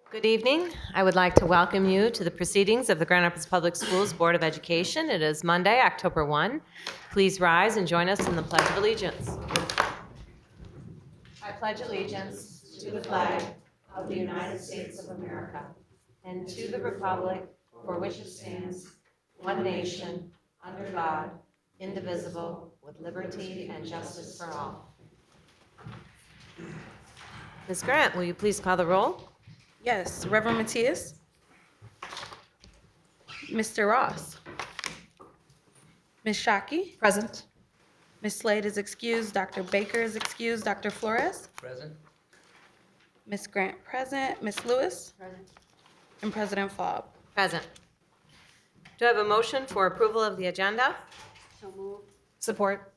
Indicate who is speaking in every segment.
Speaker 1: Good evening. I would like to welcome you to the proceedings of the Grand Rapids Public Schools Board of Education. It is Monday, October 1. Please rise and join us in the Pledge of Allegiance. I pledge allegiance to the flag of the United States of America and to the republic for which it stands, one nation, under God, indivisible, with liberty and justice for all. Ms. Grant, will you please call the roll?
Speaker 2: Yes, Reverend Matias. Mr. Ross. Ms. Shockey.
Speaker 3: Present.
Speaker 2: Ms. Slade is excused. Dr. Baker is excused. Dr. Flores.
Speaker 4: Present.
Speaker 2: Ms. Grant present. Ms. Lewis.
Speaker 3: Present.
Speaker 2: And President Faub.
Speaker 1: Present. Do I have a motion for approval of the agenda?
Speaker 3: So moved. Support.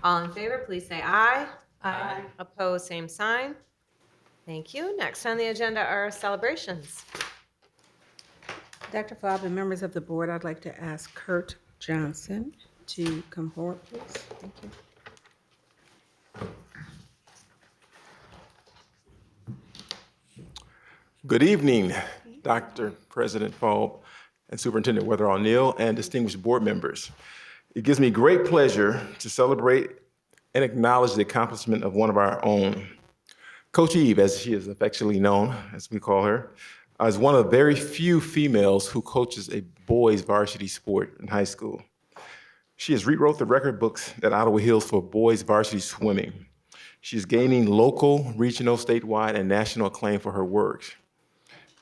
Speaker 1: All in favor, please say aye.
Speaker 3: Aye.
Speaker 1: Opposed, same sign. Thank you. Next on the agenda are celebrations.
Speaker 5: Dr. Faub and members of the board, I'd like to ask Kurt Johnson to come forward, please. Thank you.
Speaker 6: Good evening, Dr. President Faub and Superintendent Weatherall Neal and distinguished board members. It gives me great pleasure to celebrate and acknowledge the accomplishment of one of our own. Coach Eve, as she is affectionately known, as we call her, is one of the very few females who coaches a boys varsity sport in high school. She has rewrote the record books at Ottawa Hills for boys varsity swimming. She's gaining local, regional, statewide, and national acclaim for her work.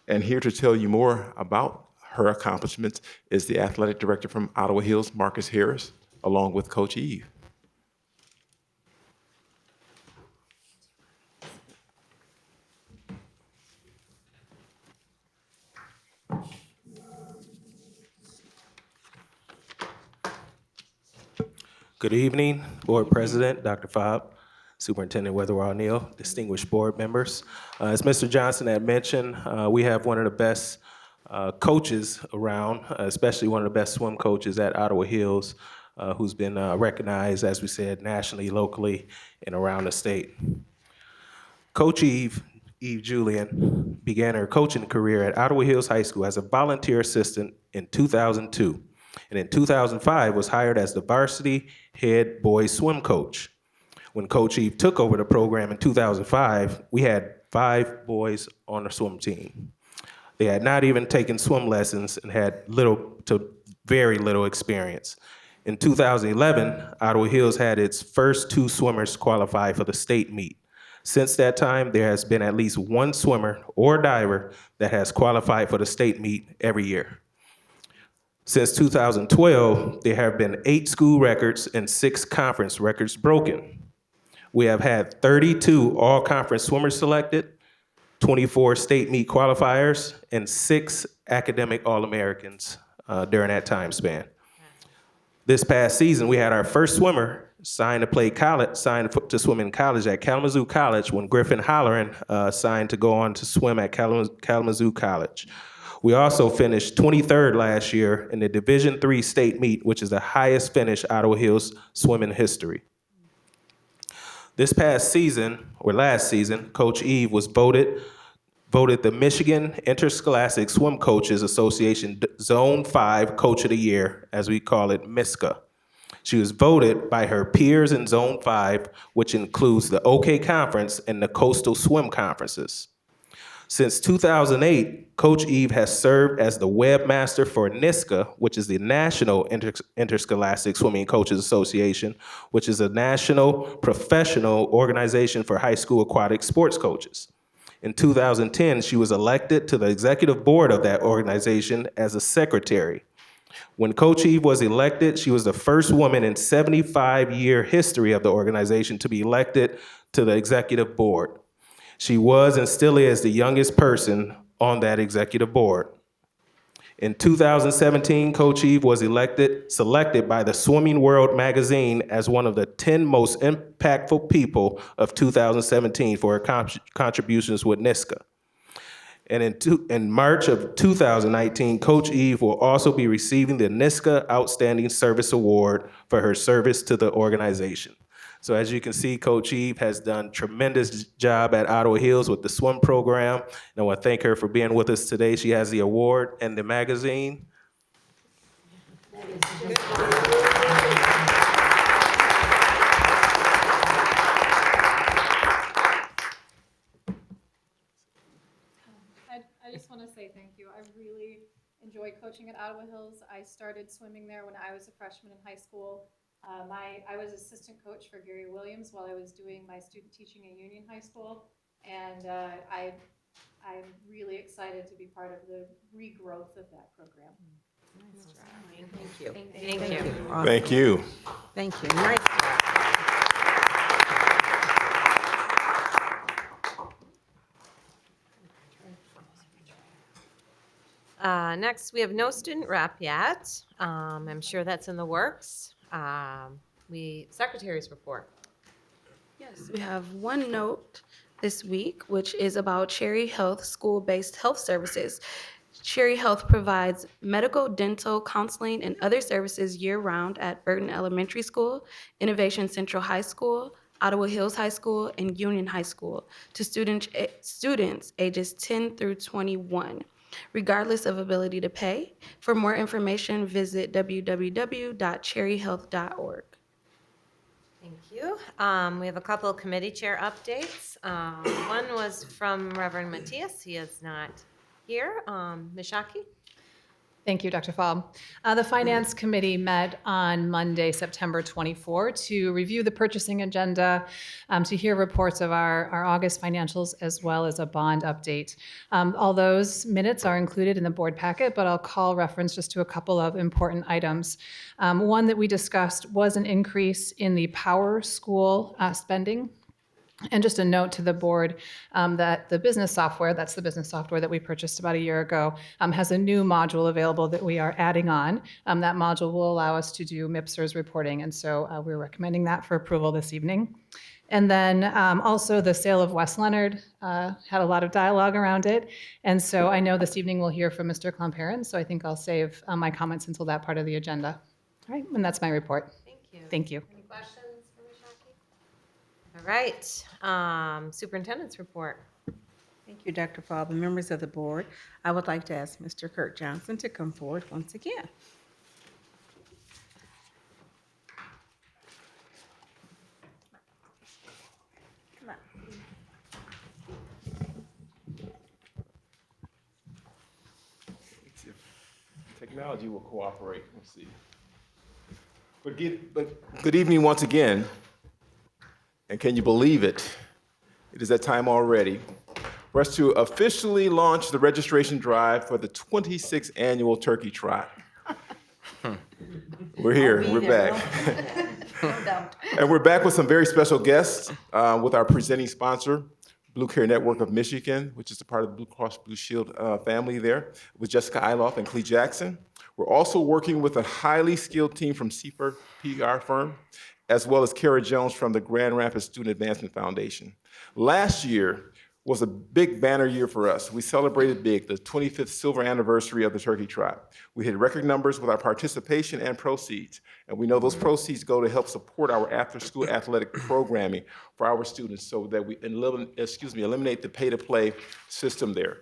Speaker 6: And here to tell you more about her accomplishments is the athletic director from Ottawa Hills, Marcus Harris, along with Coach Eve.
Speaker 4: Good evening, Board President, Dr. Faub, Superintendent Weatherall Neal, distinguished board members. As Mr. Johnson had mentioned, we have one of the best coaches around, especially one of the best swim coaches at Ottawa Hills, who's been recognized, as we said, nationally, locally, and around the state. Coach Eve Julian, began her coaching career at Ottawa Hills High School as a volunteer assistant in 2002. And in 2005 was hired as the varsity head boys swim coach. When Coach Eve took over the program in 2005, we had 5 boys on the swim team. They had not even taken swim lessons and had little to very little experience. In 2011, Ottawa Hills had its first 2 swimmers qualify for the state meet. Since that time, there has been at least 1 swimmer or diver that has qualified for the state meet every year. Since 2012, there have been 8 school records and 6 conference records broken. We have had 32 all-conference swimmers selected, 24 state meet qualifiers, and 6 academic All-Americans during that time span. This past season, we had our first swimmer signed to swim in college at Kalamazoo College when Griffin Holleran signed to go on to swim at Kalamazoo College. We also finished 23rd last year in the Division III state meet, which is the highest finish Ottawa Hills swim in history. This past season, or last season, Coach Eve was voted the Michigan Interscholastic Swim Coaches Association Zone 5 Coach of the Year, as we call it, MISCA. She was voted by her peers in Zone 5, which includes the OK Conference and the Coastal Swim Conferences. Since 2008, Coach Eve has served as the webmaster for NISCA, which is the National Interscholastic Swimming Coaches Association, which is a national professional organization for high school aquatic sports coaches. In 2010, she was elected to the executive board of that organization as a secretary. When Coach Eve was elected, she was the first woman in 75-year history of the organization to be elected to the executive board. She was and still is the youngest person on that executive board. In 2017, Coach Eve was selected by the Swimming World magazine as one of the 10 most impactful people of 2017 for her contributions with NISCA. And in March of 2019, Coach Eve will also be receiving the NISCA Outstanding Service Award for her service to the organization. So as you can see, Coach Eve has done tremendous job at Ottawa Hills with the swim program. And I want to thank her for being with us today. She has the award and the magazine.
Speaker 7: I just want to say thank you. I really enjoy coaching at Ottawa Hills. I started swimming there when I was a freshman in high school. I was assistant coach for Gary Williams while I was doing my student teaching at Union High School. And I'm really excited to be part of the regrowth of that program.
Speaker 1: Thank you. Thank you.
Speaker 5: Awesome.
Speaker 6: Thank you.
Speaker 5: Thank you. Nice job.
Speaker 1: Next, we have no student rep yet. I'm sure that's in the works. Secretary's report.
Speaker 2: Yes, we have one note this week, which is about Cherry Health school-based health services. Cherry Health provides medical, dental, counseling, and other services year-round at Burton Elementary School, Innovation Central High School, Ottawa Hills High School, and Union High School to students ages 10 through 21, regardless of ability to pay. For more information, visit www.cherryhealth.org.
Speaker 1: Thank you. We have a couple of committee chair updates. One was from Reverend Matthias. He is not here. Ms. Shockey?
Speaker 7: Thank you, Dr. Faub. The Finance Committee met on Monday, September 24, to review the purchasing agenda, to hear reports of our August financials, as well as a bond update. All those minutes are included in the board packet, but I'll call reference just to a couple of important items. One that we discussed was an increase in the Power School spending. And just a note to the board that the business software, that's the business software that we purchased about a year ago, has a new module available that we are adding on. That module will allow us to do MIPSR's reporting, and so we're recommending that for approval this evening. And then also the sale of West Leonard had a lot of dialogue around it, and so I know this evening we'll hear from Mr. Klomperren, so I think I'll save my comments until that part of the agenda. All right, and that's my report.
Speaker 1: Thank you.
Speaker 7: Thank you.
Speaker 1: Any questions for Ms. Shockey? All right. Superintendent's report.
Speaker 5: Thank you, Dr. Faub, and members of the board. I would like to ask Mr. Kurt Johnson to come forward once again. Come on.
Speaker 6: Technology will cooperate. Let's see. But good evening once again. And can you believe it? It is that time already for us to officially launch the registration drive for the 26th annual Turkey Trot. We're here. We're back. And we're back with some very special guests with our presenting sponsor, Blue Care Network of Michigan, which is a part of the Blue Cross Blue Shield family there, with Jessica Iloff and Clee Jackson. We're also working with a highly skilled team from CPR PR firm, as well as Kara Jones from the Grand Rapids Student Advancement Foundation. Last year was a big banner year for us. We celebrated big, the 25th silver anniversary of the Turkey Trot. We hit record numbers with our participation and proceeds, and we know those proceeds go to help support our after-school athletic programming for our students so that we eliminate the pay-to-play system there.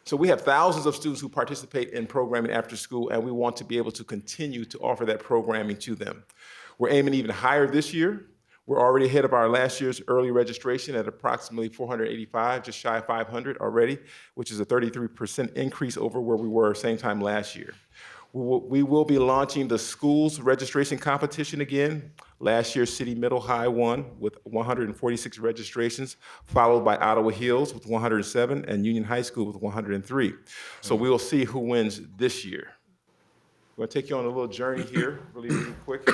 Speaker 6: So we have thousands of students who participate in programming after school, and we want to be able to continue to offer that programming to them. We're aiming even higher this year. We're already ahead of our last year's early registration at approximately 485, just shy of 500 already, which is a 33% increase over where we were same time last year. We will be launching the schools registration competition again. Last year, City Middle High won with 146 registrations, followed by Ottawa Hills with 107 and Union High School with 103. So we will see who wins this year. I'm going to take you on a little journey here, really quick.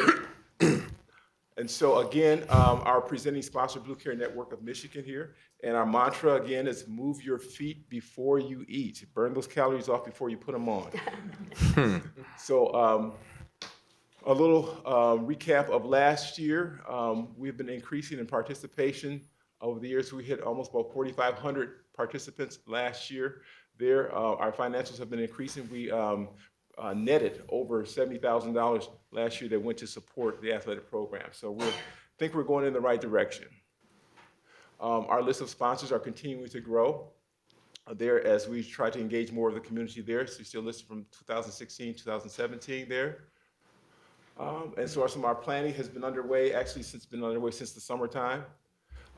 Speaker 6: And so again, our presenting sponsor, Blue Care Network of Michigan here, and our mantra again is move your feet before you eat. Burn those calories off before you put them on. So a little recap of last year. We've been increasing in participation over the years. We hit almost about 4,500 participants last year there. Our financials have been increasing. We netted over $70,000 last year that went to support the athletic program. So we're think we're going in the right direction. Our list of sponsors are continuing to grow there as we try to engage more of the community there. So you see a list from 2016, 2017 there. And so some of our planning has been underway, actually since the summertime.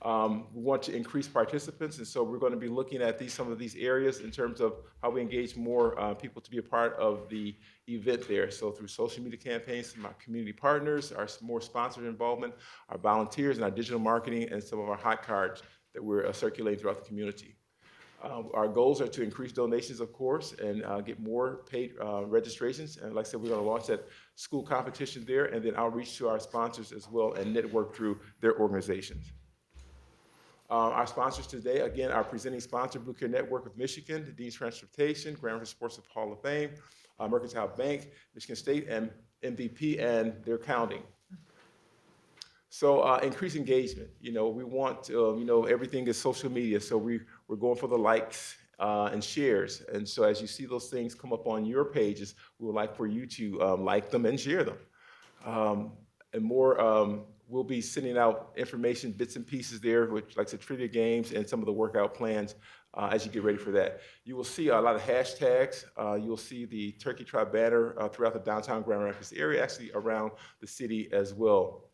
Speaker 6: We want to increase participants, and so we're going to be looking at some of these areas in terms of how we engage more people to be a part of the event there. So through social media campaigns, from our community partners, our more sponsored involvement, our volunteers, and our digital marketing, and some of our hot cards that we're circulating throughout the community. Our goals are to increase donations, of course, and get more paid registrations. And like I said, we're going to launch that school competition there, and then outreach to our sponsors as well and network through their organizations. Our sponsors today, again, our presenting sponsor, Blue Care Network of Michigan, the Dean's Transportation, Grand Rapids Sports Hall of Fame, Mercantile Bank, Michigan State, and MVP, and they're counting. So increase engagement. We want, everything is social media, so we're going for the likes and shares. And so as you see those things come up on your pages, we would like for you to like them and share them. And more, we'll be sending out information, bits and pieces there, which like the trivia games and some of the workout plans as you get ready for that. You will see a lot of hashtags. You'll see the Turkey Trot banner throughout the downtown Grand Rapids area, actually around the city as well.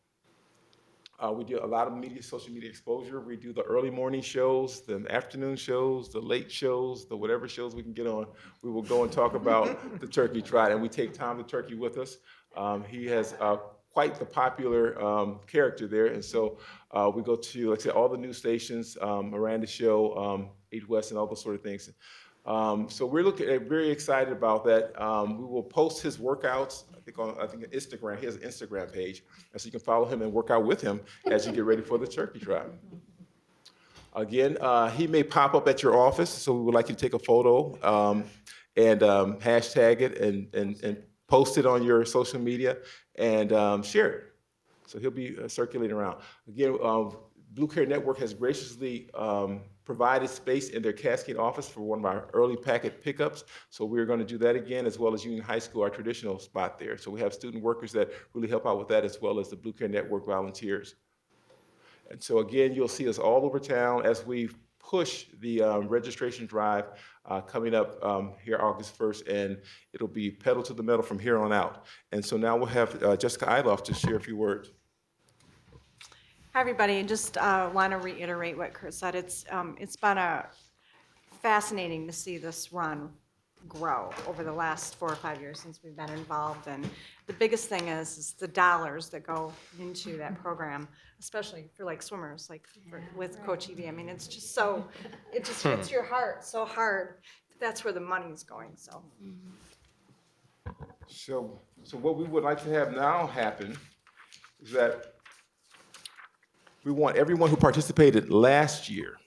Speaker 6: We do a lot of social media exposure. We do the early morning shows, the afternoon shows, the late shows, the whatever shows we can get on. We will go and talk about the Turkey Trot, and we take Tom the Turkey with us. He has quite the popular character there, and so we go to, like I said, all the news stations, Miranda Show, 8 West, and all those sort of things. So we're very excited about that. We will post his workouts, I think on Instagram. He has an Instagram page, and so you can follow him and work out with him as you get ready for the Turkey Trot. Again, he may pop up at your office, so we would like you to take a photo and hashtag it and post it on your social media and share it. So he'll be circulating around. Again, Blue Care Network has graciously provided space in their Cascade office for one of our early packet pickups. So we're going to do that again, as well as Union High School, our traditional spot there. So we have student workers that really help out with that, as well as the Blue Care Network volunteers. And so again, you'll see us all over town as we push the registration drive coming up here August 1st, and it'll be pedal to the metal from here on out. And so now we'll have Jessica Iloff to share a few words.
Speaker 3: Hi, everybody. I just want to reiterate what Kurt said. It's been fascinating to see this run grow over the last 4 or 5 years since we've been involved. And the biggest thing is the dollars that go into that program, especially for like swimmers, with Coach Evie. I mean, it's just so, it just hits your heart so hard. That's where the money's going, so.
Speaker 6: So what we would like to have now happen is that we want everyone who participated last year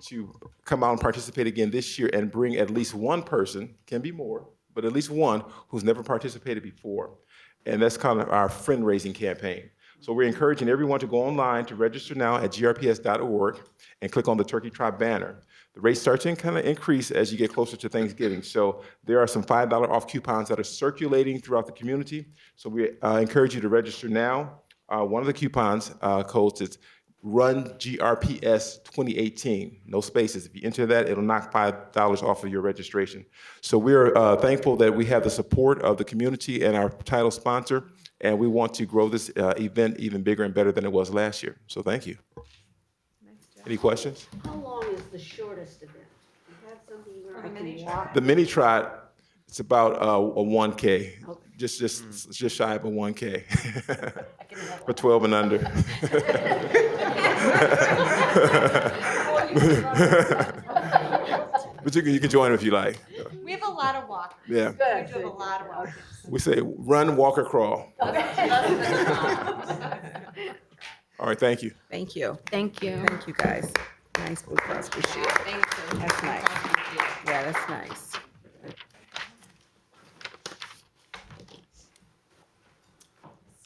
Speaker 6: to come out and participate again this year and bring at least one person, can be more, but at least one who's never participated before. And that's kind of our friend-raising campaign. So we're encouraging everyone to go online to register now at grps.org and click on the Turkey Trot banner. The rates start to kind of increase as you get closer to Thanksgiving. So there are some $5 off coupons that are circulating throughout the community. So we encourage you to register now. One of the coupons codes is Run GRPS 2018, no spaces. If you enter that, it'll knock $5 off of your registration. So we're thankful that we have the support of the community and our title sponsor, and we want to grow this event even bigger and better than it was last year. So thank you. Any questions?
Speaker 8: How long is the shortest event? Is that something where I can walk?
Speaker 6: The mini trot, it's about a 1K, just shy of a 1K for 12 and under. But you can join if you like.
Speaker 3: We have a lot of walkers.
Speaker 6: Yeah.
Speaker 3: We have a lot of walkers.
Speaker 6: We say run, walk, or crawl. All right, thank you.
Speaker 5: Thank you.
Speaker 2: Thank you.
Speaker 5: Thank you, guys. Nice Blue Cross Blue Shield.
Speaker 1: Thank you.
Speaker 5: That's nice. Yeah, that's nice.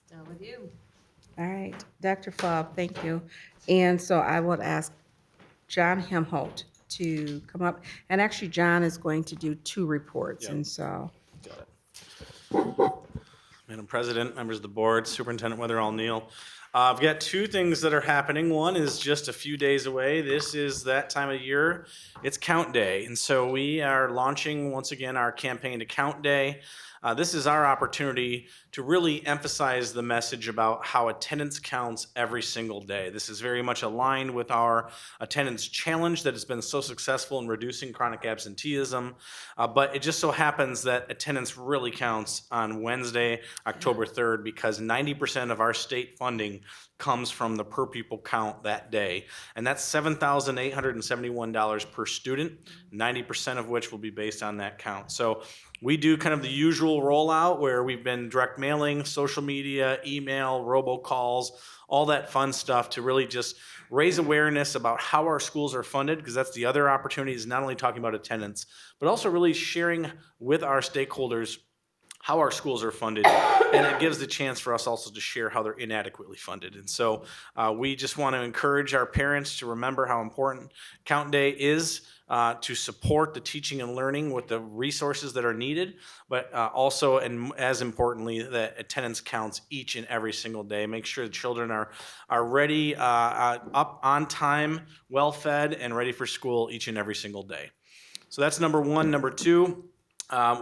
Speaker 1: Still with you.
Speaker 5: All right, Dr. Faub, thank you. And so I would ask John Hemholt to come up. And actually, John is going to do 2 reports, and so.
Speaker 9: Madam President, members of the board, Superintendent Weatherall Neal. I've got two things that are happening. One is just a few days away. This is that time of year. It's Count Day. And so we are launching once again our campaign to Count Day. This is our opportunity to really emphasize the message about how attendance counts every single day. This is very much aligned with our attendance challenge that has been so successful in reducing chronic absenteeism. But it just so happens that attendance really counts on Wednesday, October 3rd, because 90% of our state funding comes from the per pupil count that day. And that's $7,871 per student, 90% of which will be based on that count. So we do kind of the usual rollout where we've been direct mailing, social media, email, robocalls, all that fun stuff to really just raise awareness about how our schools are funded, because that's the other opportunity, is not only talking about attendance, but also really sharing with our stakeholders how our schools are funded, and it gives the chance for us also to share how they're inadequately funded. And so we just want to encourage our parents to remember how important Count Day is to support the teaching and learning with the resources that are needed, but also, and as importantly, that attendance counts each and every single day. Make sure the children are ready, up on time, well-fed, and ready for school each and every single day. So that's number one. Number two,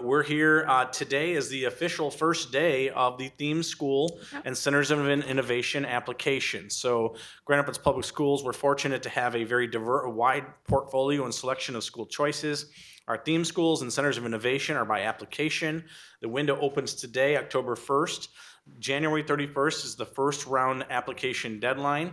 Speaker 9: we're here today is the official first day of the Theme School and Centers of Innovation application. So Grand Rapids Public Schools, we're fortunate to have a very wide portfolio and selection of school choices. Our theme schools and centers of innovation are by application. The window opens today, October 1st. January 31st is the first round application deadline.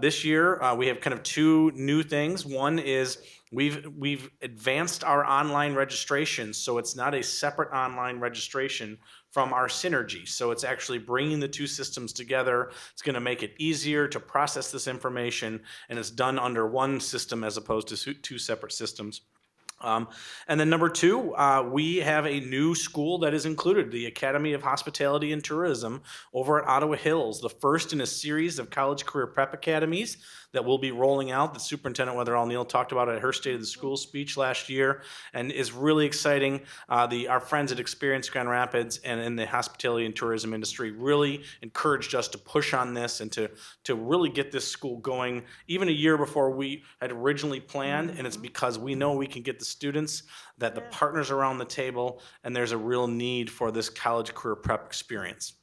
Speaker 9: This year, we have kind of two new things. One is we've advanced our online registration, so it's not a separate online registration from our Synergy. So it's actually bringing the two systems together. It's going to make it easier to process this information, and it's done under one system as opposed to two separate systems. And then number two, we have a new school that is included, the Academy of Hospitality and Tourism over at Ottawa Hills, the first in a series of college career prep academies that will be rolling out, that Superintendent Weatherall Neal talked about at her State of the School speech last year, and is really exciting. Our friends at Experience Grand Rapids and in the hospitality and tourism industry really encouraged us to push on this and to really get this school going even a year before we had originally planned, and it's because we know we can get the students, that the partners around the table, and there's a real need for this college career prep experience.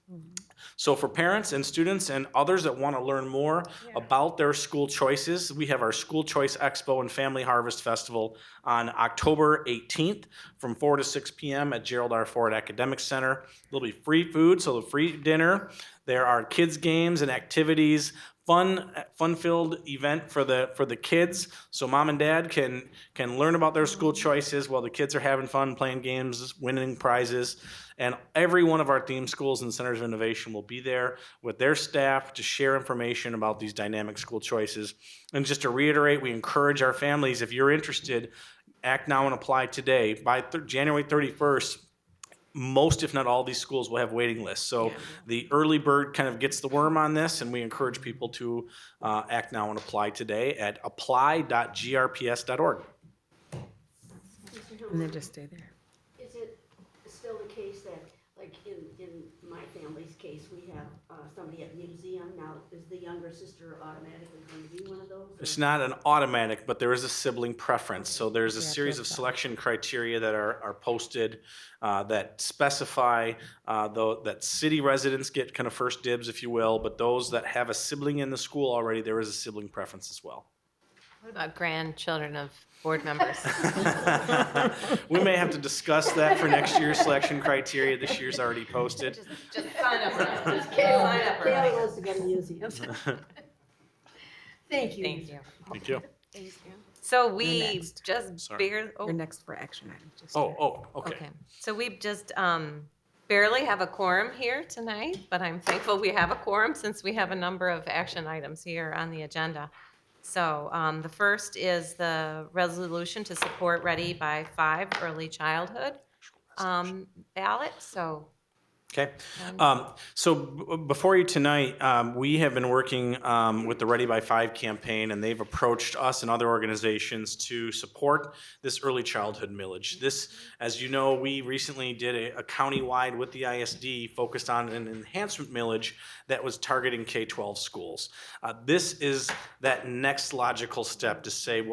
Speaker 9: So for parents and students and others that want to learn more about their school choices, we have our School Choice Expo and Family Harvest Festival on October 18th from 4 to 6 p.m. at Gerald R. Ford Academic Center. There'll be free food, so the free dinner. There are kids' games and activities, fun-filled event for the kids, so mom and dad can learn about their school choices while the kids are having fun playing games, winning prizes. And every one of our theme schools and centers of innovation will be there with their staff to share information about these dynamic school choices. And just to reiterate, we encourage our families, if you're interested, act now and apply today. By January 31st, most, if not all, these schools will have waiting lists. So the early bird kind of gets the worm on this, and we encourage people to act now and apply today at apply.grps.org.
Speaker 5: And then just stay there.
Speaker 8: Is it still the case that, like in my family's case, we have somebody at museum now? Is the younger sister automatically going to be one of those?
Speaker 9: It's not an automatic, but there is a sibling preference. So there's a series of selection criteria that are posted that specify that city residents get kind of first dibs, if you will, but those that have a sibling in the school already, there is a sibling preference as well.
Speaker 1: What about grandchildren of board members?
Speaker 9: We may have to discuss that for next year's selection criteria. This year's already posted.
Speaker 1: Just sign up. Just sign up.
Speaker 8: Bailey wants to go to museums. Thank you.
Speaker 1: Thank you.
Speaker 9: Thank you.
Speaker 1: So we
Speaker 5: next.
Speaker 1: just
Speaker 9: Sorry.
Speaker 1: barely.
Speaker 5: You're next for action item. Just
Speaker 9: Okay.
Speaker 1: Okay, so we just barely have a quorum here tonight, but I'm thankful we have a quorum since we have a number of action items here on the agenda. So the first is the resolution to support Ready by 5 early childhood ballot. So
Speaker 9: Okay. Before you tonight, we have been working with the Ready by 5 campaign, and they've approached us and other organizations to support this early childhood millage. This, as you know, we recently did a county-wide with the ISD focused on an enhancement millage that was targeting K-12 schools. This is that next logical step to say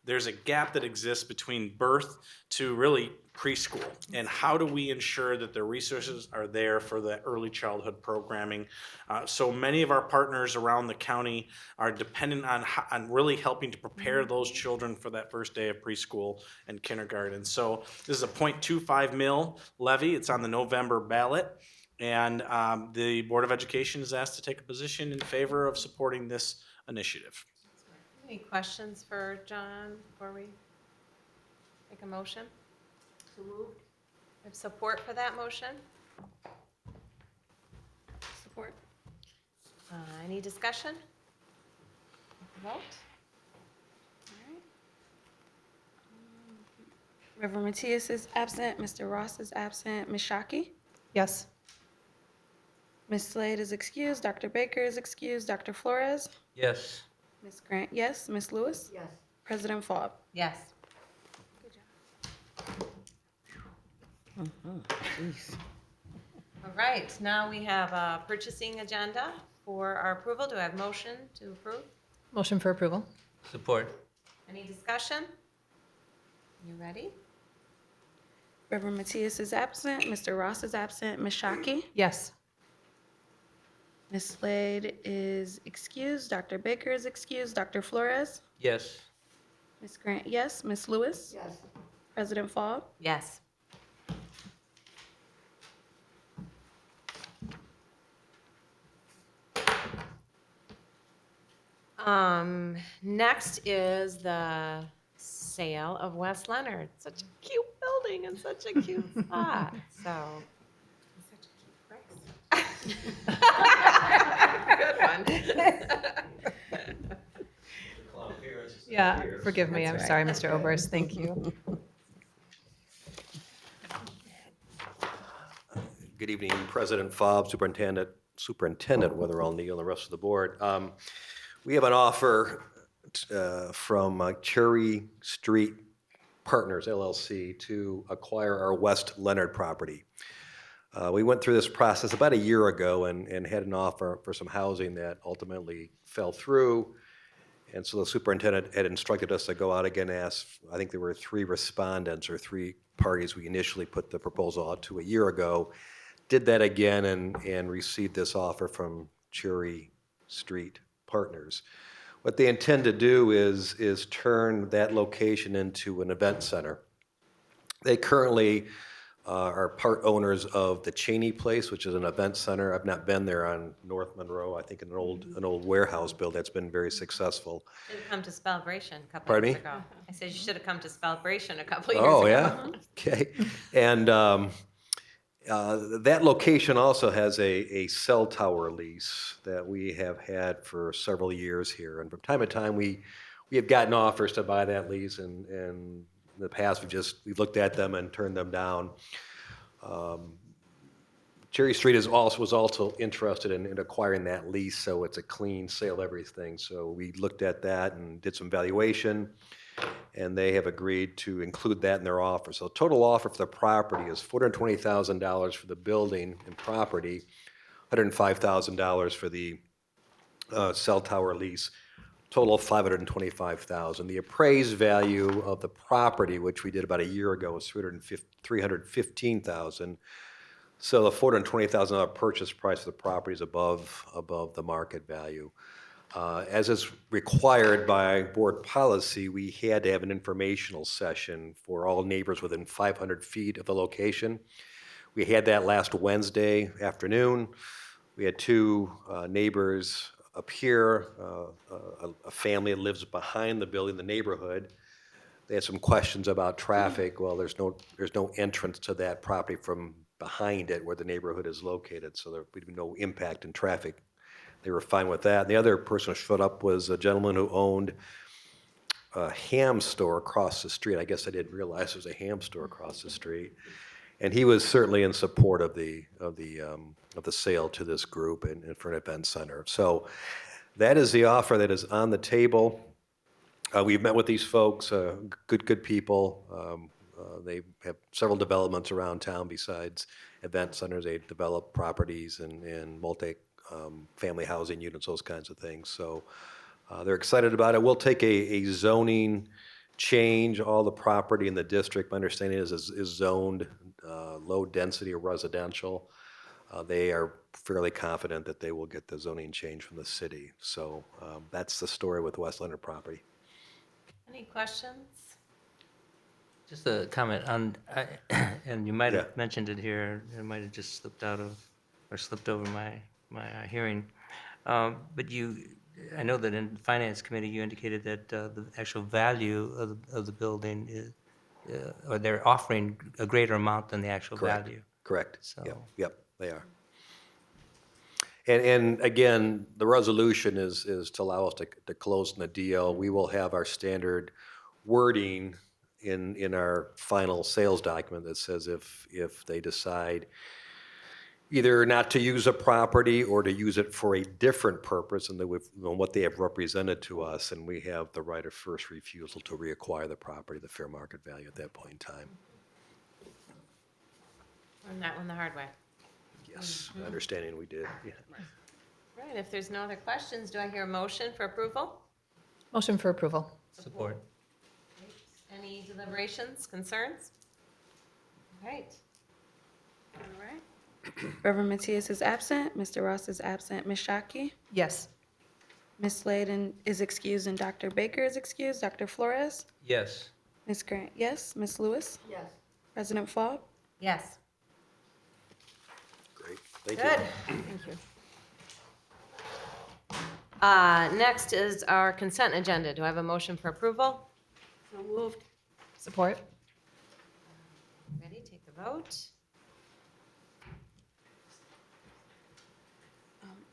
Speaker 9: there's a gap that exists between birth to really preschool, and how do we ensure that the resources are there for the early childhood programming? So many of our partners around the county are dependent on really helping to prepare those children for that first day of preschool and kindergarten. So this is a 0.25 mil levy. It's on the November ballot, and the Board of Education is asked to take a position in favor of supporting this initiative.
Speaker 1: Any questions for John before we make a motion?
Speaker 8: So moved.
Speaker 1: We have support for that motion?
Speaker 2: Support.
Speaker 1: Any discussion? Vote?
Speaker 2: Reverend Matias is absent. Mr. Ross is absent. Ms. Shockey?
Speaker 7: Yes.
Speaker 2: Ms. Slade is excused. Dr. Baker is excused. Dr. Flores?
Speaker 10: Yes.
Speaker 2: Ms. Grant, yes. Ms. Lewis?
Speaker 8: Yes.
Speaker 2: President Faub?
Speaker 1: Yes.
Speaker 5: Jeez.
Speaker 1: All right, now we have a purchasing agenda for our approval. Do I have motion to approve?
Speaker 7: Motion for approval.
Speaker 10: Support.
Speaker 1: Any discussion? You ready?
Speaker 2: Reverend Matias is absent. Mr. Ross is absent. Ms. Shockey?
Speaker 7: Yes.
Speaker 2: Ms. Slade is excused. Dr. Baker is excused. Dr. Flores?
Speaker 10: Yes.
Speaker 2: Ms. Grant, yes. Ms. Lewis?
Speaker 8: Yes.
Speaker 2: President Faub?
Speaker 1: Yes. Next is the sale of West Leonard. Such a cute building and such a cute spot, so. Good one.
Speaker 7: Yeah, forgive me. I'm sorry, Mr. Oberst. Thank you.
Speaker 11: Good evening, President Faub, Superintendent Weatherall Neal, and the rest of the board. We have an offer from Cherry Street Partners LLC to acquire our West Leonard property. We went through this process about a year ago and had an offer for some housing that ultimately fell through. And so the superintendent had instructed us to go out again and ask, I think there were 3 respondents or 3 parties we initially put the proposal out to a year ago. Did that again and received this offer from Cherry Street Partners. What they intend to do is turn that location into an event center. They currently are part owners of the Cheney Place, which is an event center. I've not been there on North Monroe. I think an old warehouse build that's been very successul.
Speaker 1: Should have come to Spelbration a couple
Speaker 11: Pardon
Speaker 1: years
Speaker 11: me?
Speaker 1: ago. I said you should have come to Spelbration a couple years
Speaker 11: Oh,
Speaker 1: ago.
Speaker 11: yeah? Okay. And that location also has a cell tower lease that we have had for several years here. And from time to time, we have gotten offers to buy that lease, and in the past, we've looked at them and turned them down. Cherry Street was also interested in acquiring that lease, so it's a clean sale of everything. So we looked at that and did some valuation, and they have agreed to include that in their offer. So the total offer for the property is $420,000 for the building and property, $105,000 for the cell tower lease, total of $525,000. The appraised value of the property, which we did about a year ago, was $315,000. So the $420,000 purchase price of the property is above the market value. As is required by board policy, we had to have an informational session for all neighbors within 500 feet of the location. We had that last Wednesday afternoon. We had 2 neighbors up here, a family that lives behind the building, the neighborhood. They had some questions about traffic. Well, there's no entrance to that property from behind it where the neighborhood is located, so there would be no impact in traffic. They were fine with that. And the other person who showed up was a gentleman who owned a ham store across the street. I guess I didn't realize there was a ham store across the street. And he was certainly in support of the sale to this group and for an event center. So that is the offer that is on the table. We've met with these folks, good people. They have several developments around town besides event centers. They develop properties and multi-family housing units, those kinds of things. So they're excited about it. We'll take a zoning change. All the property in the district, my understanding is zoned low density or residential. They are fairly confident that they will get the zoning change from the city. So that's the story with West Leonard property.
Speaker 1: Any questions?
Speaker 10: Just a comment on, and you might
Speaker 11: Yeah.
Speaker 10: have mentioned it here, it might have just slipped out of, or slipped over my hearing. But I know that in the Finance Committee, you indicated that the actual value of the building is, or they're offering a greater amount than the actual
Speaker 11: Correct.
Speaker 10: value.
Speaker 11: Correct.
Speaker 10: So-
Speaker 11: Yep, they are. And again, the resolution is to allow us to close the deal. We will have our standard wording in our final sales document that says if they decide either not to use a property or to use it for a different purpose than what they have represented to us, and we have the right of first refusal to reacquire the property, the fair market value at that point in time.
Speaker 1: Learned that one the hard way.
Speaker 11: Yes, understanding we did. Yeah.
Speaker 1: Right, if there's no other questions, do I hear a motion for approval?
Speaker 7: Motion for approval.
Speaker 10: Support.
Speaker 1: Any deliberations, concerns? All right.
Speaker 2: All right. Reverend Matias is absent. Mr. Ross is absent. Ms. Shockey?
Speaker 7: Yes.
Speaker 2: Ms. Sladen is excused and Dr. Baker is excused. Dr. Flores?
Speaker 10: Yes.
Speaker 2: Ms. Grant, yes. Ms. Lewis?
Speaker 8: Yes.
Speaker 2: President Faub?
Speaker 1: Yes.
Speaker 11: Great, thank you.
Speaker 1: Good. Thank you. Next is our consent agenda. Do I have a motion for approval?
Speaker 8: So moved.
Speaker 7: Support.
Speaker 1: Ready, take the vote.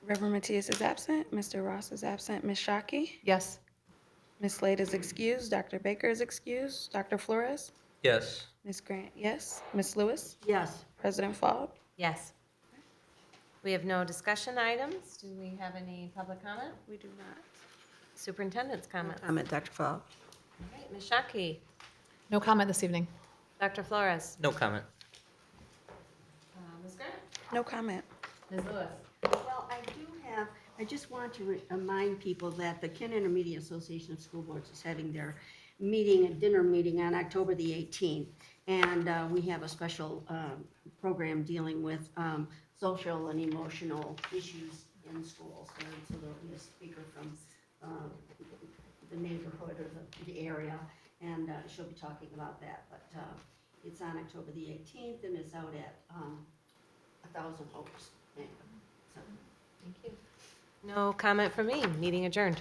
Speaker 2: Reverend Matias is absent. Mr. Ross is absent. Ms. Shockey?
Speaker 7: Yes.
Speaker 2: Ms. Slade is excused. Dr. Baker is excused. Dr. Flores?
Speaker 10: Yes.
Speaker 2: Ms. Grant, yes. Ms. Lewis?
Speaker 8: Yes.
Speaker 2: President Faub?
Speaker 1: Yes. We have no discussion items. Do we have any public comment?
Speaker 2: We do not.
Speaker 1: Superintendent's comment. All
Speaker 5: Comment, Dr. Fall.
Speaker 1: right, Ms. Shockey.
Speaker 7: No comment this evening.
Speaker 1: Dr. Flores.
Speaker 10: No comment.
Speaker 1: Ms. Grant.
Speaker 2: No comment.
Speaker 1: Ms. Lewis.
Speaker 8: Well, I just want to remind people that the Kent Intermediate Association of School Boards is having their dinner meeting on October the 18th. And we have a special program dealing with social and emotional issues in schools. And so there'll be a speaker from the neighborhood or the area, and she'll be talking about that. But it's on October the 18th, and it's out at 1,000 Oaks. So,
Speaker 1: Thank you. No comment from me. Meeting adjourned.